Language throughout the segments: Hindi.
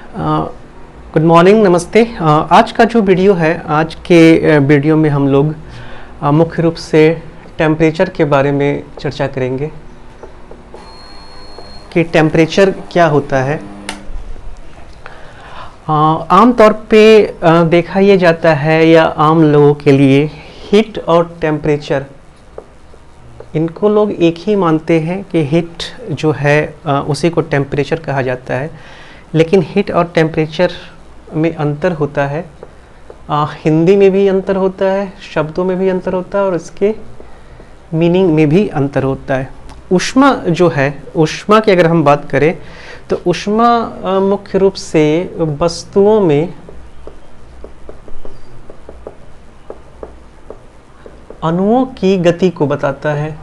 गुड मॉर्निंग, नमस्ते। आज का जो वीडियो है, आज के वीडियो में हम लोग मुख्य रूप से टेम्परेचर के बारे में चर्चा करेंगे कि टेम्परेचर क्या होता है। आम तौर पे देखा ये जाता है या आम लोगों के लिए हीट और टेम्परेचर, इनको लोग एक ही मानते हैं कि हीट जो है उसी को टेम्परेचर कहा जाता है। लेकिन हीट और टेम्परेचर में अंतर होता है। हिंदी में भी अंतर होता है, शब्दों में भी अंतर होता है और इसके मीनिंग में भी अंतर होता है। ऊष्मा जो है, ऊष्मा की अगर हम बात करें तो ऊष्मा मुख्य रूप से वस्तुओं में अणुओं की गति को बताता है,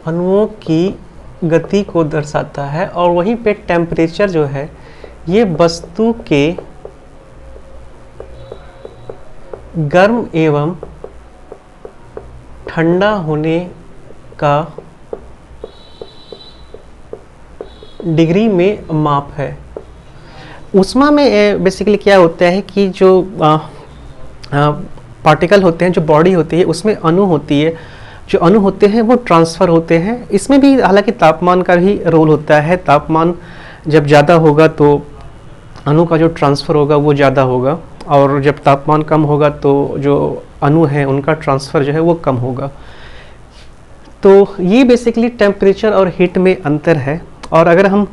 अणुओं की गति को दर्शाता है। और वहीं पे टेम्परेचर जो है ये वस्तु के गर्म एवं ठंडा होने का डिग्री में माप है। ऊष्मा में बेसिकली क्या होता है कि जो पार्टिकल होते हैं, जो बॉडी होती है, उसमें अणु होती है, जो अणु होते हैं वो ट्रांसफ़र होते हैं। इसमें भी हालांकि तापमान का भी रोल होता है। तापमान जब ज़्यादा होगा तो अणु का जो ट्रांसफ़र होगा वो ज़्यादा होगा, और जब तापमान कम होगा तो जो अणु हैं उनका ट्रांसफ़र जो है वो कम होगा। तो ये बेसिकली टेम्परेचर और हीट में अंतर है। और अगर हम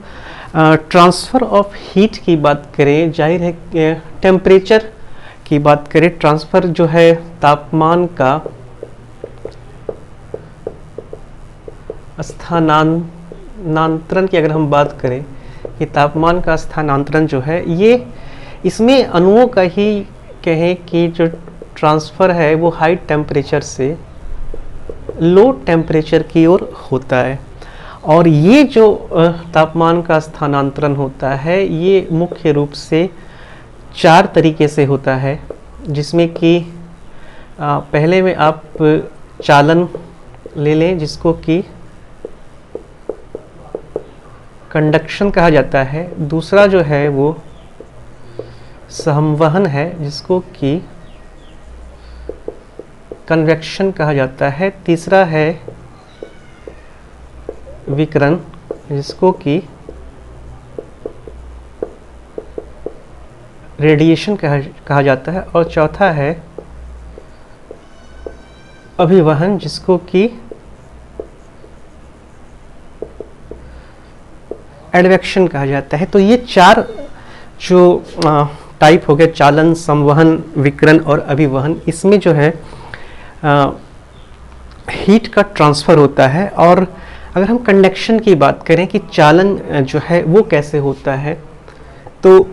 ट्रांसफ़र ऑफ हीट की बात करें, जाहिर है टेम्परेचर की बात करें, ट्रांसफ़र जो है तापमान का स्थानांतरण की अगर हम बात करें कि तापमान का स्थानांतरण जो है ये, इसमें अणुओं का ही कहें कि जो ट्रांसफ़र है वो हाई टेम्परेचर से लो टेम्परेचर की ओर होता है। और ये जो तापमान का स्थानांतरण होता है ये मुख्य रूप से 4 तरीके से होता है, जिसमें कि पहले में आप चालन ले लें जिसको कि कंडक्शन कहा जाता है। दूसरा जो है वो संवहन है जिसको कि कन्वेक्शन कहा जाता है। तीसरा है विकिरण जिसको कि रेडिएशन कहा जाता है। और चौथा है अभिवहन जिसको कि एडवेक्शन कहा जाता है। तो ये 4 जो टाइप हो गए, चालन, संवहन, विकिरण और अभिवहन, इसमें जो है हीट का ट्रांसफ़र होता है। और अगर हम कंडक्शन की बात करें कि चालन जो है वो कैसे होता है, तो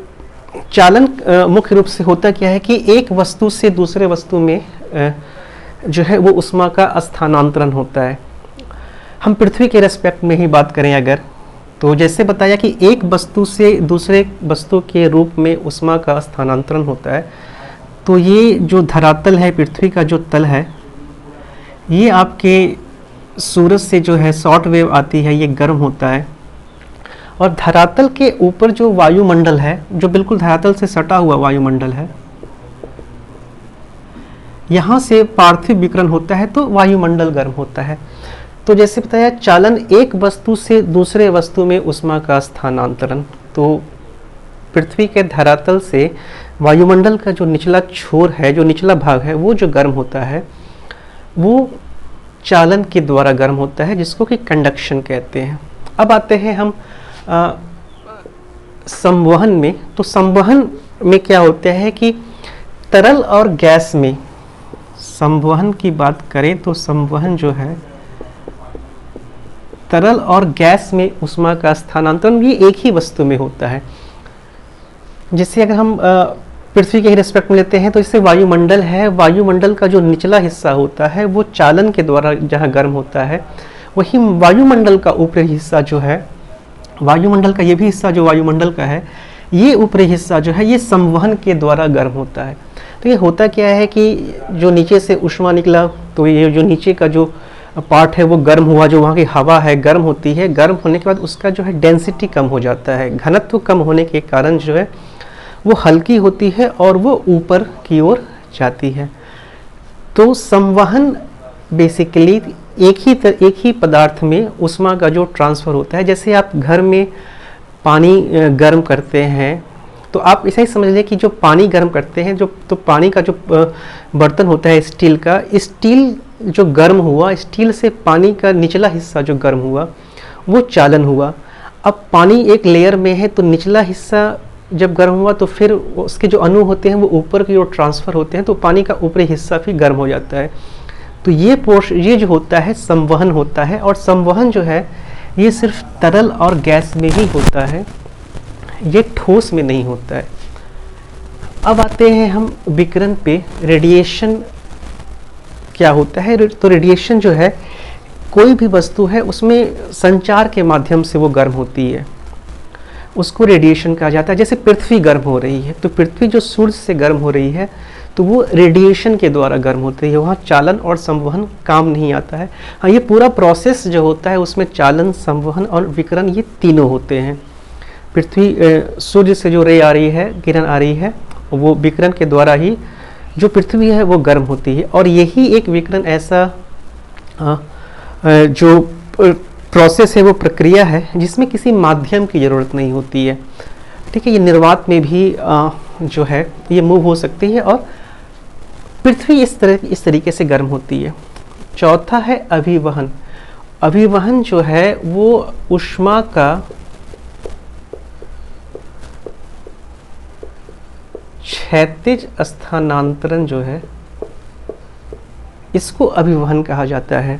चालन मुख्य रूप से होता क्या है कि एक वस्तु से दूसरे वस्तु में जो है वो ऊष्मा का स्थानांतरण होता है। हम पृथ्वी के रेस्पेक्ट में ही बात करें अगर, तो जैसे बताया कि एक वस्तु से दूसरे वस्तु के रूप में ऊष्मा का स्थानांतरण होता है। तो ये जो धरातल है, पृथ्वी का जो तल है, ये आपके सूरज से जो है शॉर्ट वेव आती है, ये गर्म होता है। और धरातल के ऊपर जो वायुमंडल है, जो बिल्कुल धरातल से सटा हुआ वायुमंडल है, यहाँ से पार्थिव विकिरण होता है तो वायुमंडल गर्म होता है। तो जैसे बताया, चालन एक वस्तु से दूसरे वस्तु में ऊष्मा का स्थानांतरण। तो पृथ्वी के धरातल से वायुमंडल का जो निचला छोर है, जो निचला भाग है, वो जो गर्म होता है वो चालन के द्वारा गर्म होता है, जिसको कि कंडक्शन कहते हैं। अब आते हैं हम संवहन में। तो संवहन में क्या होता है कि तरल और गैस में, संवहन की बात करें तो संवहन जो है तरल और गैस में ऊष्मा का स्थानांतरण भी एक ही वस्तु में होता है। जैसे अगर हम पृथ्वी के ही रेस्पेक्ट में लेते हैं तो इससे वायुमंडल है, वायुमंडल का जो निचला हिस्सा होता है वो चालन के द्वारा जहाँ गर्म होता है, वही वायुमंडल का ऊपरी हिस्सा जो है, वायुमंडल का ये भी हिस्सा जो वायुमंडल का है, ये ऊपरी हिस्सा जो है ये संवहन के द्वारा गर्म होता है। तो ये होता क्या है कि जो नीचे से ऊष्मा निकला, तो ये जो नीचे का जो पार्ट है वो गर्म हुआ, जो वहाँ की हवा है गर्म होती है, गर्म होने के बाद उसका जो है डेंसिटी कम हो जाता है, घनत्व कम होने के कारण जो है वो हल्की होती है और वो ऊपर की ओर जाती है। तो संवहन बेसिकली एक ही पदार्थ में ऊष्मा का जो ट्रांसफ़र होता है। जैसे आप घर में पानी गर्म करते हैं तो आप ऐसा ही समझ लें कि जो पानी गर्म करते हैं, जो तो पानी का जो बर्तन होता है स्टील का, स्टील जो गर्म हुआ, स्टील से पानी का निचला हिस्सा जो गर्म हुआ वो चालन हुआ। अब पानी एक लेयर में है तो निचला हिस्सा जब गर्म हुआ तो फिर उसके जो अणु होते हैं वो ऊपर की ओर ट्रांसफ़र होते हैं, तो पानी का ऊपरी हिस्सा भी गर्म हो जाता है। तो ये जो होता है संवहन होता है, और संवहन जो है ये सिर्फ तरल और गैस में ही होता है, ये ठोस में नहीं होता है। अब आते हैं हम विकिरण पे, रेडिएशन क्या होता है। तो रेडिएशन जो है कोई भी वस्तु है उसमें संचार के माध्यम से वो गर्म होती है, उसको रेडिएशन कहा जाता है। जैसे पृथ्वी गर्म हो रही है तो पृथ्वी जो सूर्य से गर्म हो रही है तो वो रेडिएशन के द्वारा गर्म होती है, वहाँ चालन और संवहन काम नहीं आता है। हाँ, ये पूरा प्रोसेस जो होता है उसमें चालन, संवहन और विकिरण ये तीनों होते हैं। पृथ्वी सूर्य से जो रे आ रही है, किरण आ रही है, वो विकिरण के द्वारा ही जो पृथ्वी है वो गर्म होती है। और यही एक विकिरण ऐसा जो प्रोसेस है, वो प्रक्रिया है जिसमें किसी माध्यम की ज़रूरत नहीं होती है। ठीक है, ये निर्वात में भी जो है ये मूव हो सकती है और पृथ्वी इस तरीके से गर्म होती है। चौथा है अभिवहन। अभिवहन जो है वो ऊष्मा का क्षैतिज स्थानांतरण जो है, इसको अभिवहन कहा जाता है।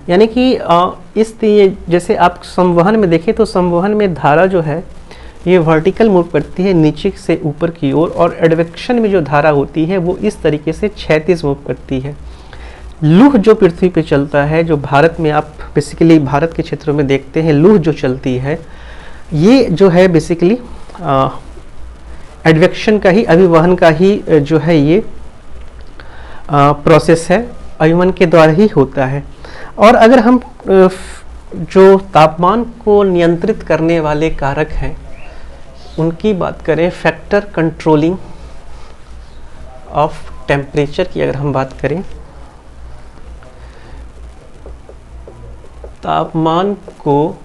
यानी कि जैसे आप संवहन में देखें तो संवहन में धारा जो है ये वर्टिकल मूव करती है नीचे से ऊपर की ओर, और एडवेक्शन में जो धारा होती है वो इस तरीके से क्षैतिज मूव करती है। लूह जो पृथ्वी पे चलता है, जो भारत में आप बेसिकली भारत के क्षेत्रों में देखते हैं, लूह जो चलती है ये जो है बेसिकली एडवेक्शन का ही, अभिवहन का ही जो है ये प्रोसेस है, अभिवहन के द्वारा ही होता है। और अगर हम जो तापमान को नियंत्रित करने वाले कारक हैं उनकी बात करें, फैक्टर कंट्रोलिंग ऑफ टेम्परेचर की अगर हम बात करें, तापमान को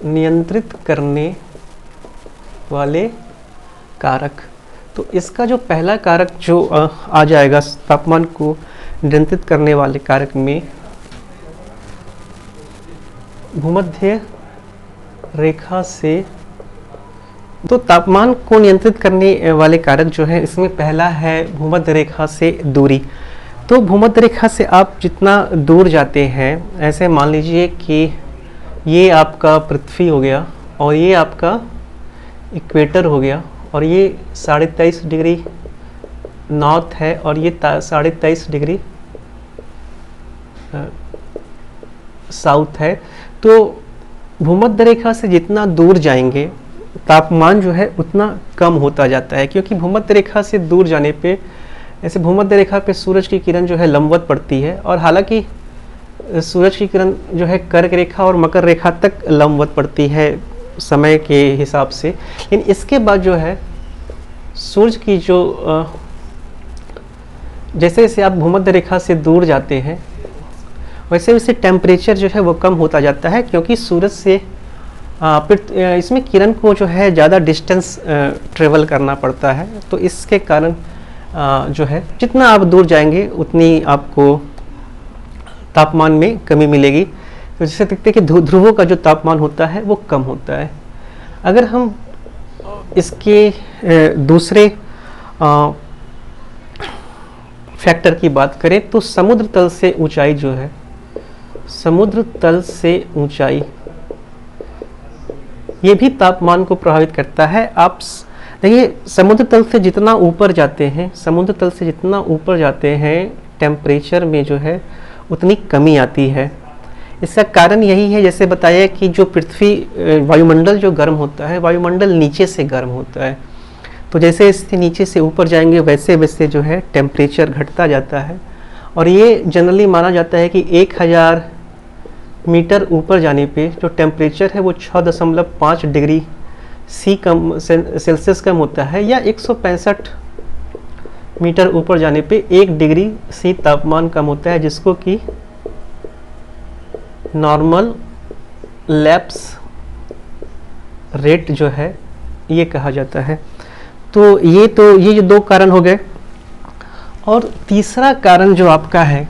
नियंत्रित करने वाले कारक, तो इसका जो पहला कारक जो आ जाएगा तापमान को नियंत्रित करने वाले कारक में, भूमध्य रेखा से, तो तापमान को नियंत्रित करने वाले कारक जो है इसमें पहला है भूमध्य रेखा से दूरी। तो भूमध्य रेखा से आप जितना दूर जाते हैं, ऐसे मान लीजिए कि ये आपका पृथ्वी हो गया और ये आपका इक्वेटर हो गया और ये 23.5 डिग्री नॉर्थ है और ये 23.5 डिग्री साउथ है। तो भूमध्य रेखा से जितना दूर जाएंगे तापमान जो है उतना कम होता जाता है, क्योंकि भूमध्य रेखा से दूर जाने पे, ऐसे भूमध्य रेखा पे सूरज की किरण जो है लंबवत पड़ती है, और हालांकि सूरज की किरण जो है कर्क रेखा और मकर रेखा तक लंबवत पड़ती है समय के हिसाब से, लेकिन इसके बाद जो है सूर्य की जो जैसे जैसे आप भूमध्य रेखा से दूर जाते हैं वैसे वैसे टेम्परेचर जो है वो कम होता जाता है, क्योंकि सूरज से इसमें किरण को जो है ज़्यादा डिस्टेंस ट्रेवल करना पड़ता है। तो इसके कारण जो है जितना आप दूर जाएंगे उतनी आपको तापमान में कमी मिलेगी। तो जैसे देखते हैं कि ध्रुवों का जो तापमान होता है वो कम होता है। अगर हम इसके दूसरे फैक्टर की बात करें तो समुद्र तल से ऊंचाई जो है, समुद्र तल से ऊंचाई ये भी तापमान को प्रभावित करता है। आप देखिए समुद्र तल से जितना ऊपर जाते हैं, समुद्र तल से जितना ऊपर जाते हैं टेम्परेचर में जो है उतनी कमी आती है। इसका कारण यही है, जैसे बताया कि जो पृथ्वी वायुमंडल जो गर्म होता है, वायुमंडल नीचे से गर्म होता है, तो जैसे इससे नीचे से ऊपर जाएंगे वैसे वैसे जो है टेम्परेचर घटता जाता है और ये जनरली माना जाता है कि 1000 मीटर ऊपर जाने पे जो टेम्परेचर है वो 6.5 डिग्री सेल्सियस कम होता है, या 165 मीटर ऊपर जाने पे 1 डिग्री सी तापमान कम होता है, जिसको कि नॉर्मल लैप्स रेट जो है ये कहा जाता है। तो ये जो 2 कारण हो गए। और तीसरा कारण जो आपका है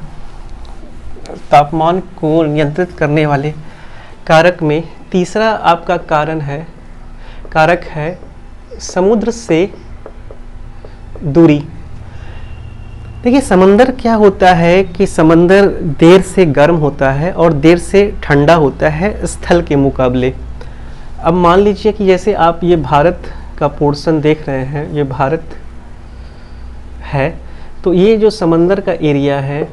तापमान को नियंत्रित करने वाले कारक में, तीसरा आपका कारक है समुद्र से दूरी। देखिए समंदर क्या होता है कि समंदर देर से गर्म होता है और देर से ठंडा होता है स्थल के मुकाबले। अब मान लीजिए कि जैसे आप ये भारत का पोर्शन देख रहे हैं, ये भारत है, तो ये जो समंदर का एरिया है,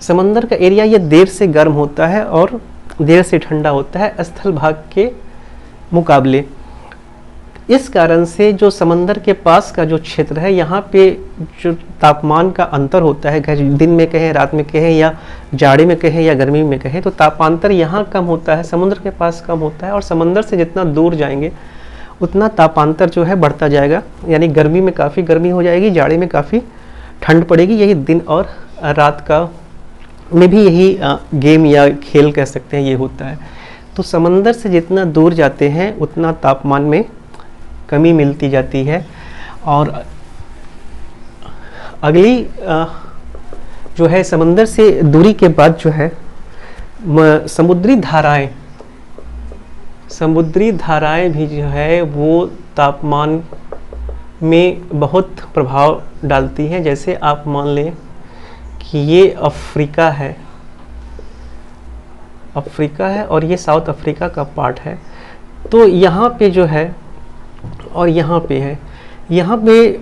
समंदर का एरिया ये देर से गर्म होता है और देर से ठंडा होता है स्थल भाग के मुकाबले। इस कारण से जो समंदर के पास का जो क्षेत्र है, यहाँ पे जो तापमान का अंतर होता है, दिन में कहें, रात में कहें, या जाड़े में कहें या गर्मी में कहें, तो तापांतर यहाँ कम होता है, समुद्र के पास कम होता है। और समंदर से जितना दूर जाएंगे उतना तापांतर जो है बढ़ता जाएगा, यानी गर्मी में काफ़ी गर्मी हो जाएगी, जाड़े में काफ़ी ठंड पड़ेगी। यही दिन और रात का में भी यही गेम या खेल कह सकते हैं ये होता है। तो समंदर से जितना दूर जाते हैं उतना तापमान में कमी मिलती जाती है। और अगली जो है समंदर से दूरी के बाद जो है समुद्री धाराएं भी जो है वो तापमान में बहुत प्रभाव डालती हैं। जैसे आप मान लें कि ये अफ्रीका है और ये साउथ अफ्रीका का पार्ट है। तो यहाँ पे जो है और यहाँ पे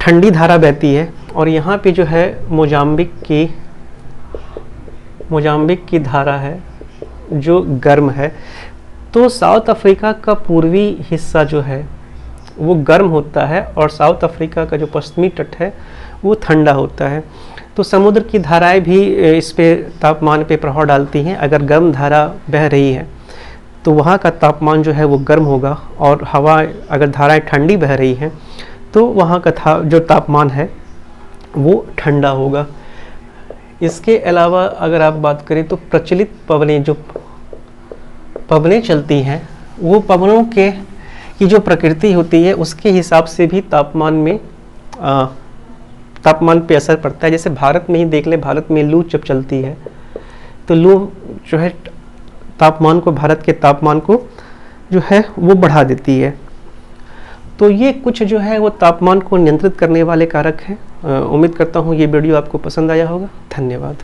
ठंडी धारा बहती है, और यहाँ पे जो है मोजाम्बिक की धारा है जो गर्म है। तो साउथ अफ्रीका का पूर्वी हिस्सा जो है वो गर्म होता है और साउथ अफ्रीका का जो पश्चिमी तट है वो ठंडा होता है। तो समुद्र की धाराएं भी इस पे तापमान पे प्रभाव डालती हैं। अगर गर्म धारा बह रही है तो वहाँ का तापमान जो है वो गर्म होगा, और हवा अगर धाराएं ठंडी बह रही हैं तो वहाँ का जो तापमान है वो ठंडा होगा। इसके अलावा अगर आप बात करें तो प्रचलित पवनें चलती हैं, वो पवनों की जो प्रकृति होती है उसके हिसाब से भी तापमान पे असर पड़ता है। जैसे भारत में ही देख ले, भारत में लू जब चलती है तो लू जो है भारत के तापमान को जो है वो बढ़ा देती है। तो ये कुछ जो है वो तापमान को नियंत्रित करने वाले कारक हैं। उम्मीद करता हूँ ये वीडियो आपको पसंद आया होगा। धन्यवाद।